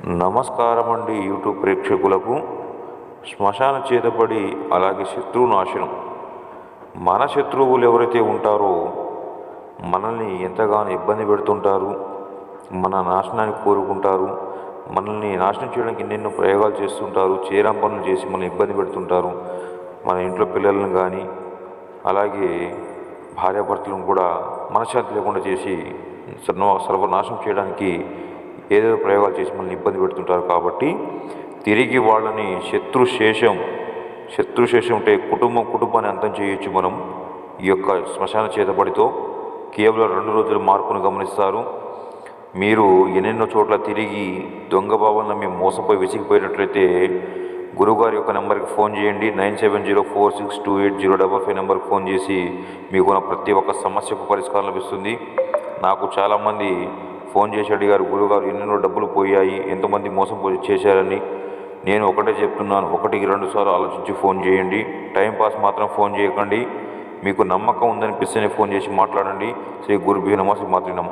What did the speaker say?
నమస్కారం అండి యూట్యూబ్ ప్రేక్షకులకు. శ్మశాన చేతబడి అలాగే శత్రువు నాశనం. మన శత్రువులు ఎవరైతే ఉంటారో మనల్ని ఎంతగానో ఇబ్బంది పెడుతుంటారు, మన నాశనానికి కోరుకుంటారు, మనల్ని నాశనం చేయడానికి ఎన్నెన్నో ప్రయోగాలు చేస్తుంటారు, చేరాం పనులు చేసి మనల్ని ఇబ్బంది పెడుతుంటారు. మన ఇంట్లో పిల్లలను కానీ అలాగే భార్యాభర్తలను కూడా మనశ్శాంతి లేకుండా చేసి సర్వనాశనం చేయడానికి ఏదేదో ప్రయోగాలు చేసి మనల్ని ఇబ్బంది పెడుతుంటారు. కాబట్టి తిరిగి వాళ్ళని శత్రుశేషం అంటే కుటుంబాన్ని అంతం చేయొచ్చు మనం ఈ యొక్క శ్మశాన చేతబడితో. కేవలం 2 రోజుల మార్పును గమనిస్తారు. మీరు ఎన్నెన్నో చోట్ల తిరిగి దొంగ భావాలను నమ్మి మోసపోయి విసిగిపోయినట్లయితే గురువుగారి యొక్క నెంబర్కి ఫోన్ చేయండి. 9704628055 నెంబర్కి ఫోన్ చేసి మీకు ప్రతి ఒక్క సమస్యకు పరిష్కారం లభిస్తుంది. నాకు చాలామంది ఫోన్ చేసి అడిగారు, గురువుగారు ఎన్నెన్నో డబ్బులు పోయాయి, ఎంతమంది మోసం చేశారని. నేను ఒకటే చెప్తున్నాను, 1-2 సార్లు ఆలోచించి ఫోన్ చేయండి. టైంపాస్ మాత్రం ఫోన్ చేయకండి. మీకు నమ్మకం ఉందనిపిస్తేనే ఫోన్ చేసి మాట్లాడండి. శ్రీ గురుభ్యో నమః, శ్రీ మాతృ నమః.